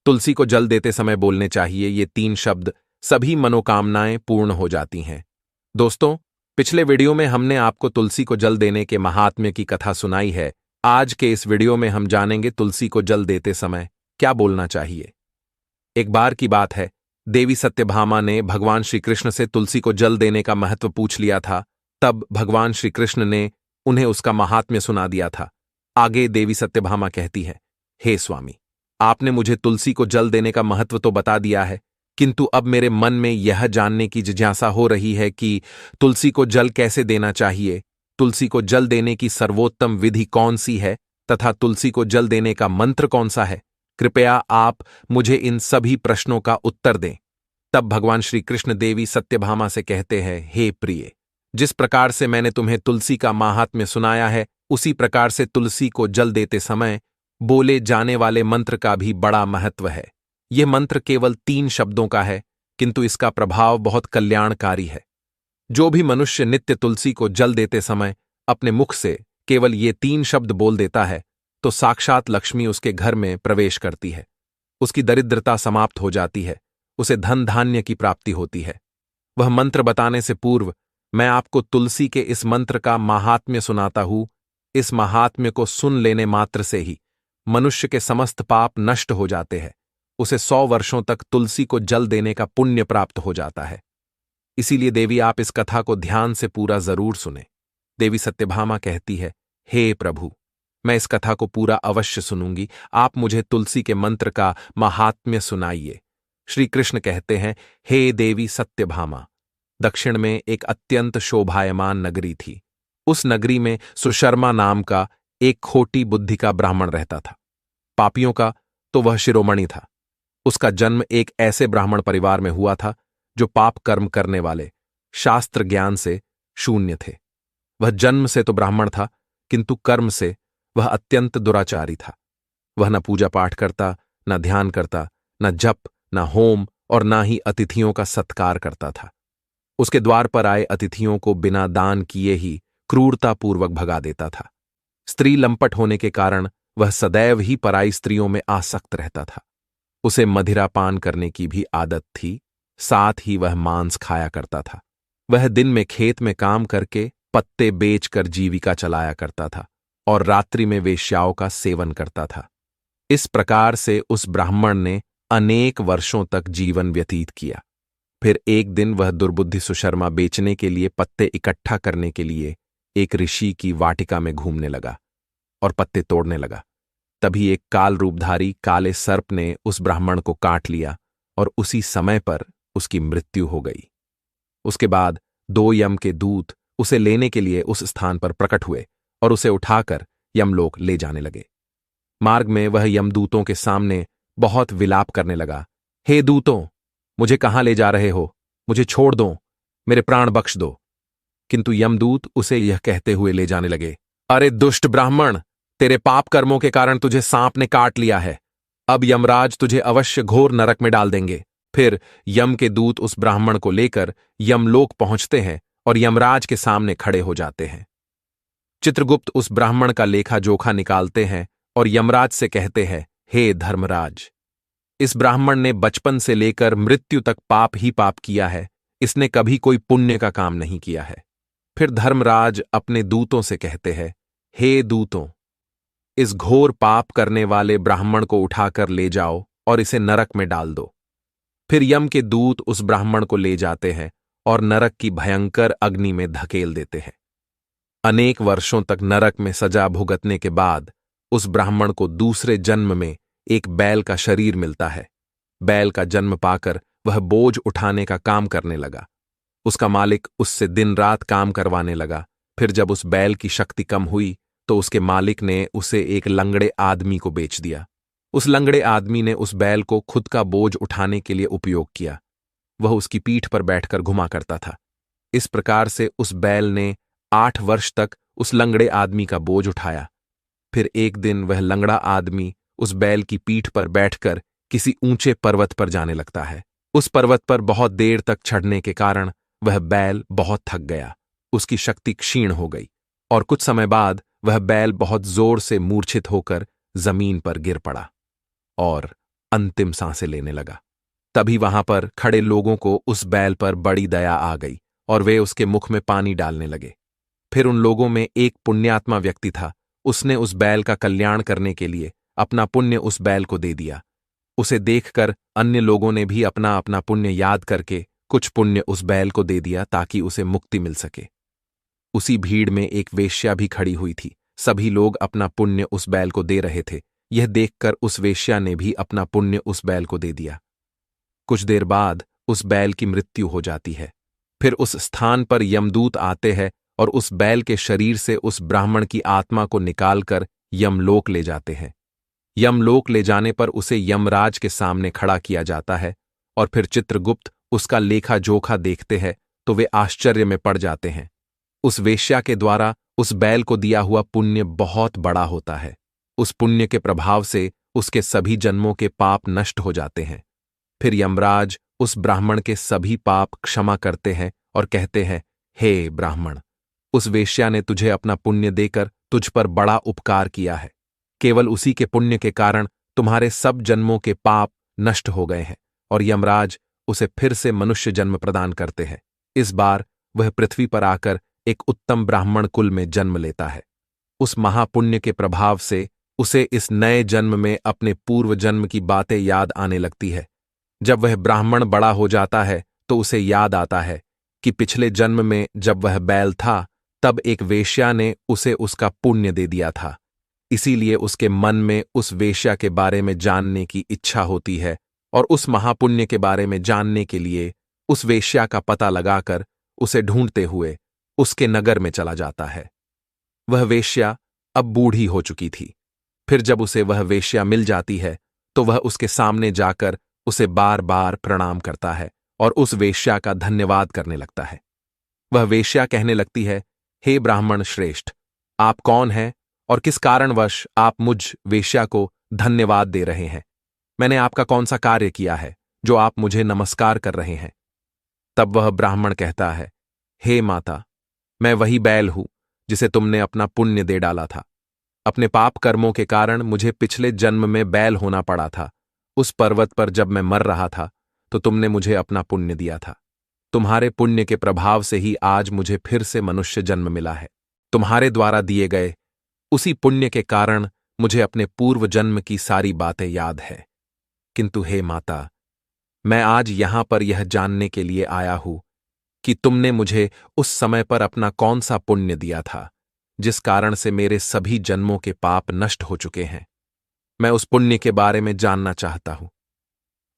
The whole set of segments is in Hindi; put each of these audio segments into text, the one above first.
तुलसी को जल देते समय बोलने चाहिए ये 3 शब्द, सभी मनोकामनाएं पूर्ण हो जाती हैं। दोस्तों, पिछले वीडियो में हमने आपको तुलसी को जल देने के महात्म्य की कथा सुनाई है। आज के इस वीडियो में हम जानेंगे तुलसी को जल देते समय क्या बोलना चाहिए। एक बार की बात है, देवी सत्यभामा ने भगवान श्री कृष्ण से तुलसी को जल देने का महत्व पूछ लिया था। तब भगवान श्री कृष्ण ने उन्हें उसका महात्म्य सुना दिया था। आगे देवी सत्यभामा कहती है, हे स्वामी, आपने मुझे तुलसी को जल देने का महत्व तो बता दिया है, किंतु अब मेरे मन में यह जानने की जिज्ञासा हो रही है कि तुलसी को जल कैसे देना चाहिए, तुलसी को जल देने की सर्वोत्तम विधि कौन सी है तथा तुलसी को जल देने का मंत्र कौन सा है। कृपया आप मुझे इन सभी प्रश्नों का उत्तर दें। तब भगवान श्री कृष्ण देवी सत्यभामा से कहते हैं, हे प्रिय, जिस प्रकार से मैंने तुम्हें तुलसी का माहात्म्य सुनाया है, उसी प्रकार से तुलसी को जल देते समय बोले जाने वाले मंत्र का भी बड़ा महत्व है। यह मंत्र केवल 3 शब्दों का है, किंतु इसका प्रभाव बहुत कल्याणकारी है। जो भी मनुष्य नित्य तुलसी को जल देते समय अपने मुख से केवल ये 3 शब्द बोल देता है, तो साक्षात लक्ष्मी उसके घर में प्रवेश करती है। उसकी दरिद्रता समाप्त हो जाती है, उसे धन धान्य की प्राप्ति होती है। वह मंत्र बताने से पूर्व मैं आपको तुलसी के इस मंत्र का महात्म्य सुनाता हूं। इस महात्म्य को सुन लेने मात्र से ही मनुष्य के समस्त पाप नष्ट हो जाते हैं। उसे 100 वर्षों तक तुलसी को जल देने का पुण्य प्राप्त हो जाता है। इसीलिए देवी, आप इस कथा को ध्यान से पूरा जरूर सुने। देवी सत्यभामा कहती है, हे प्रभु, मैं इस कथा को पूरा अवश्य सुनूंगी, आप मुझे तुलसी के मंत्र का महात्म्य सुनाइए। श्री कृष्ण कहते हैं, हे देवी सत्यभामा, दक्षिण में एक अत्यंत शोभायमान नगरी थी। उस नगरी में सुशर्मा नाम का एक खोटी बुद्धि का ब्राह्मण रहता था। पापियों का तो वह शिरोमणि था। उसका जन्म एक ऐसे ब्राह्मण परिवार में हुआ था जो पाप कर्म करने वाले, शास्त्र ज्ञान से शून्य थे। वह जन्म से तो ब्राह्मण था, किंतु कर्म से वह अत्यंत दुराचारी था। वह न पूजा पाठ करता, न ध्यान करता, न जप, न होम और न ही अतिथियों का सत्कार करता था। उसके द्वार पर आए अतिथियों को बिना दान किए ही क्रूरतापूर्वक भगा देता था। स्त्री लंपट होने के कारण वह सदैव ही पराई स्त्रियों में आसक्त रहता था। उसे मदिरा पान करने की भी आदत थी, साथ ही वह मांस खाया करता था। वह दिन में खेत में काम करके पत्ते बेचकर जीविका चलाया करता था और रात्रि में वेश्याओं का सेवन करता था। इस प्रकार से उस ब्राह्मण ने अनेक वर्षों तक जीवन व्यतीत किया। फिर एक दिन वह दुर्बुद्धि सुशर्मा बेचने के लिए पत्ते इकट्ठा करने के लिए एक ऋषि की वाटिका में घूमने लगा और पत्ते तोड़ने लगा। तभी एक काल रूपधारी काले सर्प ने उस ब्राह्मण को काट लिया और उसी समय पर उसकी मृत्यु हो गई। उसके बाद 2 यम के दूत उसे लेने के लिए उस स्थान पर प्रकट हुए और उसे उठाकर यमलोक ले जाने लगे। मार्ग में वह यमदूतों के सामने बहुत विलाप करने लगा, हे दूतों, मुझे कहां ले जा रहे हो? मुझे छोड़ दो, मेरे प्राण बख्श दो। किंतु यमदूत उसे यह कहते हुए ले जाने लगे, अरे दुष्ट ब्राह्मण, तेरे पाप कर्मों के कारण तुझे सांप ने काट लिया है। अब यमराज तुझे अवश्य घोर नरक में डाल देंगे। फिर यम के दूत उस ब्राह्मण को लेकर यमलोक पहुंचते हैं और यमराज के सामने खड़े हो जाते हैं। चित्रगुप्त उस ब्राह्मण का लेखा जोखा निकालते हैं और यमराज से कहते हैं, हे धर्मराज, इस ब्राह्मण ने बचपन से लेकर मृत्यु तक पाप ही पाप किया है, इसने कभी कोई पुण्य का काम नहीं किया है। फिर धर्मराज अपने दूतों से कहते हैं, हे दूतों, इस घोर पाप करने वाले ब्राह्मण को उठाकर ले जाओ और इसे नरक में डाल दो। फिर यम के दूत उस ब्राह्मण को ले जाते हैं और नरक की भयंकर अग्नि में धकेल देते हैं। अनेक वर्षों तक नरक में सजा भुगतने के बाद उस ब्राह्मण को दूसरे जन्म में एक बैल का शरीर मिलता है। बैल का जन्म पाकर वह बोझ उठाने का काम करने लगा। उसका मालिक उससे दिन रात काम करवाने लगा। फिर जब उस बैल की शक्ति कम हुई तो उसके मालिक ने उसे एक लंगड़े आदमी को बेच दिया। उस लंगड़े आदमी ने उस बैल को खुद का बोझ उठाने के लिए उपयोग किया। वह उसकी पीठ पर बैठकर घुमा करता था। इस प्रकार से उस बैल ने 8 वर्ष तक उस लंगड़े आदमी का बोझ उठाया। फिर एक दिन वह लंगड़ा आदमी उस बैल की पीठ पर बैठकर किसी ऊंचे पर्वत पर जाने लगता है। उस पर्वत पर बहुत देर तक चढ़ने के कारण वह बैल बहुत थक गया, उसकी शक्ति क्षीण हो गई और कुछ समय बाद वह बैल बहुत जोर से मूर्छित होकर जमीन पर गिर पड़ा और अंतिम सांसें लेने लगा। तभी वहां पर खड़े लोगों को उस बैल पर बड़ी दया आ गई और वे उसके मुख में पानी डालने लगे। फिर उन लोगों में एक पुण्यात्मा व्यक्ति था। उसने उस बैल का कल्याण करने के लिए अपना पुण्य उस बैल को दे दिया। उसे देखकर अन्य लोगों ने भी अपना अपना पुण्य याद करके कुछ पुण्य उस बैल को दे दिया ताकि उसे मुक्ति मिल सके। उसी भीड़ में एक वेश्या भी खड़ी हुई थी। सभी लोग अपना पुण्य उस बैल को दे रहे थे। यह देखकर उस वेश्या ने भी अपना पुण्य उस बैल को दे दिया। कुछ देर बाद उस बैल की मृत्यु हो जाती है। फिर उस स्थान पर यमदूत आते हैं और उस बैल के शरीर से उस ब्राह्मण की आत्मा को निकालकर यमलोक ले जाते हैं। यमलोक ले जाने पर उसे यमराज के सामने खड़ा किया जाता है और फिर चित्रगुप्त उसका लेखा जोखा देखते हैं तो वे आश्चर्य में पड़ जाते हैं। उस वेश्या के द्वारा उस बैल को दिया हुआ पुण्य बहुत बड़ा होता है। उस पुण्य के प्रभाव से उसके सभी जन्मों के पाप नष्ट हो जाते हैं। फिर यमराज उस ब्राह्मण के सभी पाप क्षमा करते हैं और कहते हैं, हे ब्राह्मण, उस वेश्या ने तुझे अपना पुण्य देकर तुझ पर बड़ा उपकार किया है। केवल उसी के पुण्य के कारण तुम्हारे सब जन्मों के पाप नष्ट हो गए हैं और यमराज उसे फिर से मनुष्य जन्म प्रदान करते हैं। इस बार वह पृथ्वी पर आकर एक उत्तम ब्राह्मण कुल में जन्म लेता है। उस महापुण्य के प्रभाव से उसे इस नए जन्म में अपने पूर्व जन्म की बातें याद आने लगती है। जब वह ब्राह्मण बड़ा हो जाता है तो उसे याद आता है कि पिछले जन्म में जब वह बैल था तब एक वेश्या ने उसे उसका पुण्य दे दिया था। इसीलिए उसके मन में उस वेश्या के बारे में जानने की इच्छा होती है और उस महापुण्य के बारे में जानने के लिए उस वेश्या का पता लगाकर उसे ढूंढते हुए उसके नगर में चला जाता है। वह वेश्या अब बूढ़ी हो चुकी थी। फिर जब उसे वह वेश्या मिल जाती है तो वह उसके सामने जाकर उसे बार बार प्रणाम करता है और उस वेश्या का धन्यवाद करने लगता है। वह वेश्या कहने लगती है, हे ब्राह्मण श्रेष्ठ, आप कौन हैं और किस कारणवश आप मुझ वेश्या को धन्यवाद दे रहे हैं? मैंने आपका कौन सा कार्य किया है जो आप मुझे नमस्कार कर रहे हैं? तब वह ब्राह्मण कहता है, हे माता, मैं वही बैल हूं जिसे तुमने अपना पुण्य दे डाला था। अपने पाप कर्मों के कारण मुझे पिछले जन्म में बैल होना पड़ा था। उस पर्वत पर जब मैं मर रहा था तो तुमने मुझे अपना पुण्य दिया था। तुम्हारे पुण्य के प्रभाव से ही आज मुझे फिर से मनुष्य जन्म मिला है। तुम्हारे द्वारा दिए गए उसी पुण्य के कारण मुझे अपने पूर्व जन्म की सारी बातें याद है। किंतु हे माता, मैं आज यहां पर यह जानने के लिए आया हूं कि तुमने मुझे उस समय पर अपना कौन सा पुण्य दिया था जिस कारण से मेरे सभी जन्मों के पाप नष्ट हो चुके हैं। मैं उस पुण्य के बारे में जानना चाहता हूं।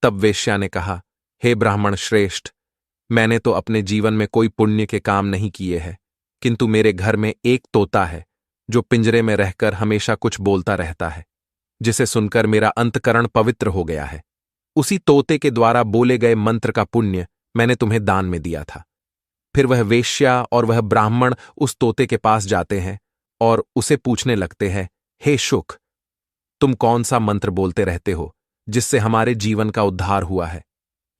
तब वेश्या ने कहा, हे ब्राह्मण श्रेष्ठ, मैंने तो अपने जीवन में कोई पुण्य के काम नहीं किए हैं, किंतु मेरे घर में एक तोता है जो पिंजरे में रहकर हमेशा कुछ बोलता रहता है, जिसे सुनकर मेरा अंतकरण पवित्र हो गया है। उसी तोते के द्वारा बोले गए मंत्र का पुण्य मैंने तुम्हें दान में दिया था। फिर वह वेश्या और वह ब्राह्मण उस तोते के पास जाते हैं और उसे पूछने लगते हैं, हे शुक, तुम कौन सा मंत्र बोलते रहते हो जिससे हमारे जीवन का उद्धार हुआ है?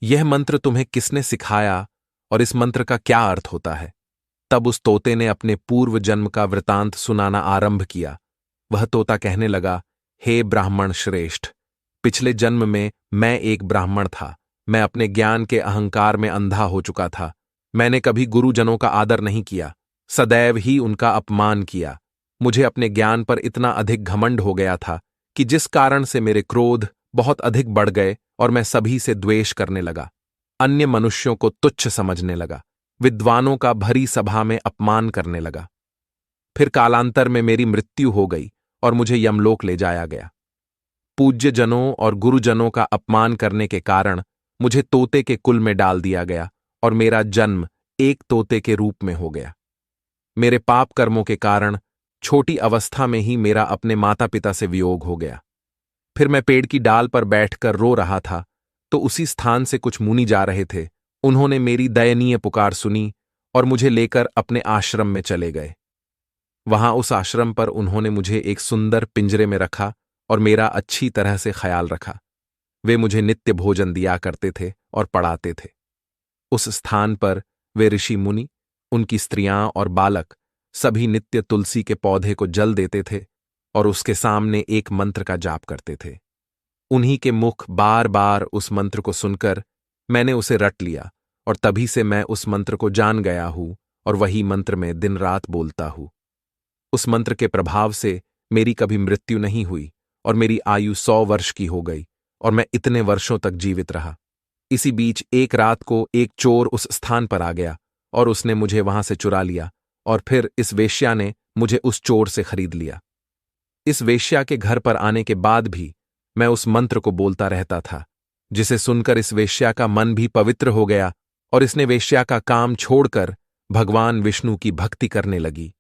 यह मंत्र तुम्हें किसने सिखाया और इस मंत्र का क्या अर्थ होता है? तब उस तोते ने अपने पूर्व जन्म का वृतांत सुनाना आरंभ किया। वह तोता कहने लगा, हे ब्राह्मण श्रेष्ठ, पिछले जन्म में मैं एक ब्राह्मण था। मैं अपने ज्ञान के अहंकार में अंधा हो चुका था। मैंने कभी गुरुजनों का आदर नहीं किया, सदैव ही उनका अपमान किया। मुझे अपने ज्ञान पर इतना अधिक घमंड हो गया था कि जिस कारण से मेरे क्रोध बहुत अधिक बढ़ गए और मैं सभी से द्वेष करने लगा, अन्य मनुष्यों को तुच्छ समझने लगा, विद्वानों का भरी सभा में अपमान करने लगा। फिर कालांतर में मेरी मृत्यु हो गई और मुझे यमलोक ले जाया गया। पूज्य जनों और गुरुजनों का अपमान करने के कारण मुझे तोते के कुल में डाल दिया गया और मेरा जन्म एक तोते के रूप में हो गया। मेरे पाप कर्मों के कारण छोटी अवस्था में ही मेरा अपने माता पिता से वियोग हो गया। फिर मैं पेड़ की डाल पर बैठकर रो रहा था तो उसी स्थान से कुछ मुनि जा रहे थे। उन्होंने मेरी दयनीय पुकार सुनी और मुझे लेकर अपने आश्रम में चले गए। वहां उस आश्रम पर उन्होंने मुझे एक सुंदर पिंजरे में रखा और मेरा अच्छी तरह से ख्याल रखा। वे मुझे नित्य भोजन दिया करते थे और पढ़ाते थे। उस स्थान पर वे ऋषि मुनि, उनकी स्त्रियां और बालक सभी नित्य तुलसी के पौधे को जल देते थे और उसके सामने एक मंत्र का जाप करते थे। उन्हीं के मुख बार बार उस मंत्र को सुनकर मैंने उसे रट लिया और तभी से मैं उस मंत्र को जान गया हूं और वही मंत्र में दिन रात बोलता हूं। उस मंत्र के प्रभाव से मेरी कभी मृत्यु नहीं हुई और मेरी आयु 100 वर्ष की हो गई और मैं इतने वर्षों तक जीवित रहा। इसी बीच एक रात को एक चोर उस स्थान पर आ गया और उसने मुझे वहां से चुरा लिया और फिर इस वेश्या ने मुझे उस चोर से खरीद लिया। इस वेश्या के घर पर आने के बाद भी मैं उस मंत्र को बोलता रहता था, जिसे सुनकर इस वेश्या का मन भी पवित्र हो गया और इसने वेश्या का काम छोड़कर भगवान विष्णु की भक्ति करने लगी।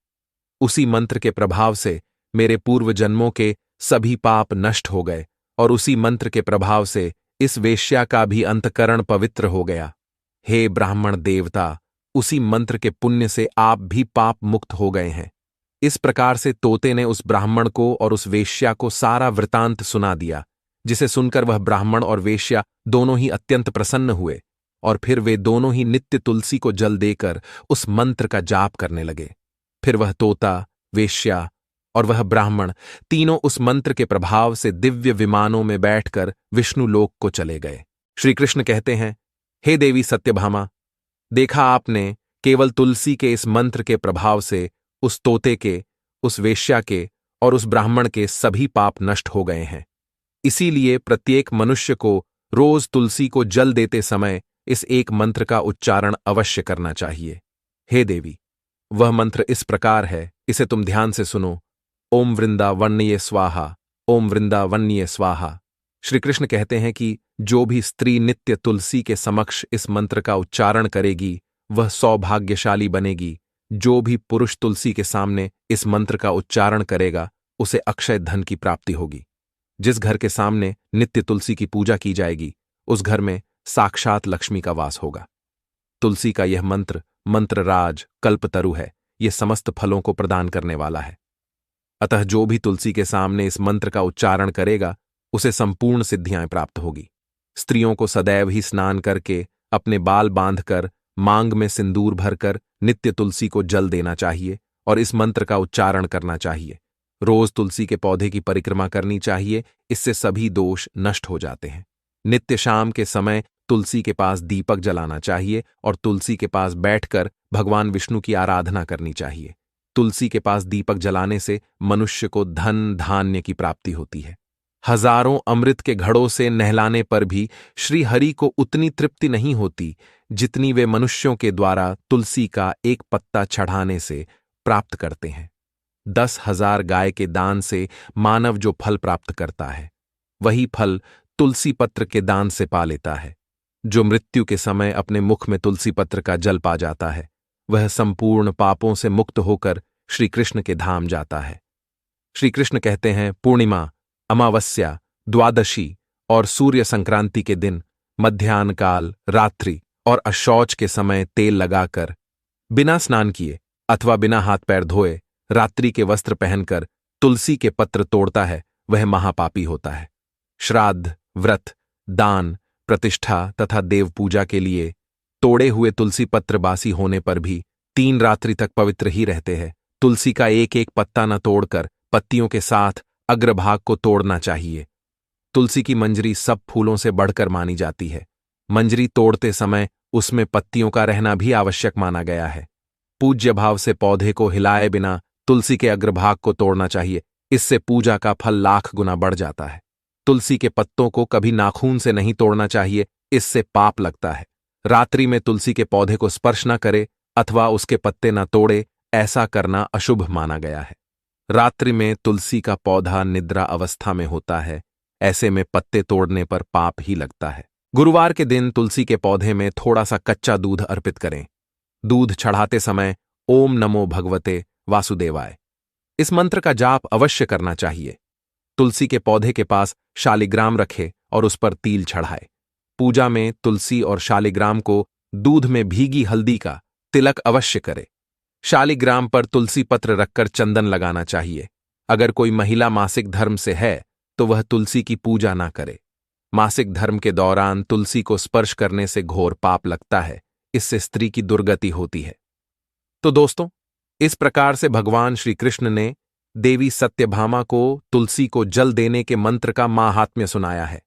उसी मंत्र के प्रभाव से मेरे पूर्व जन्मों के सभी पाप नष्ट हो गए और उसी मंत्र के प्रभाव से इस वेश्या का भी अंतकरण पवित्र हो गया। हे ब्राह्मण देवता, उसी मंत्र के पुण्य से आप भी पाप मुक्त हो गए हैं। इस प्रकार से तोते ने उस ब्राह्मण को और उस वेश्या को सारा वृतांत सुना दिया, जिसे सुनकर वह ब्राह्मण और वेश्या दोनों ही अत्यंत प्रसन्न हुए और फिर वे दोनों ही नित्य तुलसी को जल देकर उस मंत्र का जाप करने लगे। फिर वह तोता, वेश्या और वह ब्राह्मण तीनों उस मंत्र के प्रभाव से दिव्य विमानों में बैठकर विष्णु लोक को चले गए। श्री कृष्ण कहते हैं, हे देवी सत्यभामा, देखा आपने, केवल तुलसी के इस मंत्र के प्रभाव से उस तोते के, उस वेश्या के और उस ब्राह्मण के सभी पाप नष्ट हो गए हैं। इसीलिए प्रत्येक मनुष्य को रोज तुलसी को जल देते समय इस एक मंत्र का उच्चारण अवश्य करना चाहिए। हे देवी, वह मंत्र इस प्रकार है, इसे तुम ध्यान से सुनो। ओम वृंदावन्ये स्वाहा, ओम वृंदावन्ये स्वाहा। श्री कृष्ण कहते हैं कि जो भी स्त्री नित्य तुलसी के समक्ष इस मंत्र का उच्चारण करेगी वह सौभाग्यशाली बनेगी। जो भी पुरुष तुलसी के सामने इस मंत्र का उच्चारण करेगा उसे अक्षय धन की प्राप्ति होगी। जिस घर के सामने नित्य तुलसी की पूजा की जाएगी उस घर में साक्षात लक्ष्मी का वास होगा। तुलसी का यह मंत्र मंत्रराज कल्पतरु है, यह समस्त फलों को प्रदान करने वाला है। अतः जो भी तुलसी के सामने इस मंत्र का उच्चारण करेगा उसे संपूर्ण सिद्धियां प्राप्त होगी। स्त्रियों को सदैव ही स्नान करके, अपने बाल बांधकर, मांग में सिंदूर भरकर नित्य तुलसी को जल देना चाहिए और इस मंत्र का उच्चारण करना चाहिए। रोज तुलसी के पौधे की परिक्रमा करनी चाहिए, इससे सभी दोष नष्ट हो जाते हैं। नित्य शाम के समय तुलसी के पास दीपक जलाना चाहिए और तुलसी के पास बैठकर भगवान विष्णु की आराधना करनी चाहिए। तुलसी के पास दीपक जलाने से मनुष्य को धन धान्य की प्राप्ति होती है। हजारों अमृत के घड़ों से नहलाने पर भी श्री हरि को उतनी तृप्ति नहीं होती जितनी वे मनुष्यों के द्वारा तुलसी का एक पत्ता चढ़ाने से प्राप्त करते हैं। 10,000 गाय के दान से मानव जो फल प्राप्त करता है वही फल तुलसी पत्र के दान से पा लेता है। जो मृत्यु के समय अपने मुख में तुलसी पत्र का जल पा जाता है वह संपूर्ण पापों से मुक्त होकर श्री कृष्ण के धाम जाता है। श्री कृष्ण कहते हैं, पूर्णिमा, अमावस्या, द्वादशी और सूर्य संक्रांति के दिन मध्याह्न काल, रात्रि और अशौच के समय तेल लगाकर बिना स्नान किए अथवा बिना हाथ पैर धोए रात्रि के वस्त्र पहनकर तुलसी के पत्र तोड़ता है वह महापापी होता है। श्राद्ध, व्रत, दान, प्रतिष्ठा तथा देव पूजा के लिए तोड़े हुए तुलसी पत्र बासी होने पर भी 3 रात्रि तक पवित्र ही रहते हैं। तुलसी का एक एक पत्ता न तोड़कर पत्तियों के साथ अग्रभाग को तोड़ना चाहिए। तुलसी की मंजरी सब फूलों से बढ़कर मानी जाती है। मंजरी तोड़ते समय उसमें पत्तियों का रहना भी आवश्यक माना गया है। पूज्य भाव से पौधे को हिलाए बिना तुलसी के अग्रभाग को तोड़ना चाहिए, इससे पूजा का फल लाख गुना बढ़ जाता है। तुलसी के पत्तों को कभी नाखून से नहीं तोड़ना चाहिए, इससे पाप लगता है। रात्रि में तुलसी के पौधे को स्पर्श न करे अथवा उसके पत्ते न तोड़े, ऐसा करना अशुभ माना गया है। रात्रि में तुलसी का पौधा निद्रा अवस्था में होता है, ऐसे में पत्ते तोड़ने पर पाप ही लगता है। गुरुवार के दिन तुलसी के पौधे में थोड़ा सा कच्चा दूध अर्पित करें। दूध चढ़ाते समय ओम नमो भगवते वासुदेवाय इस मंत्र का जाप अवश्य करना चाहिए। तुलसी के पौधे के पास शालिग्राम रखे और उस पर तिल चढ़ाए। पूजा में तुलसी और शालिग्राम को दूध में भीगी हल्दी का तिलक अवश्य करे। शालिग्राम पर तुलसी पत्र रखकर चंदन लगाना चाहिए। अगर कोई महिला मासिक धर्म से है तो वह तुलसी की पूजा ना करे। मासिक धर्म के दौरान तुलसी को स्पर्श करने से घोर पाप लगता है, इससे स्त्री की दुर्गति होती है। तो दोस्तों, इस प्रकार से भगवान श्री कृष्ण ने देवी सत्यभामा को तुलसी को जल देने के मंत्र का माहात्म्य सुनाया है।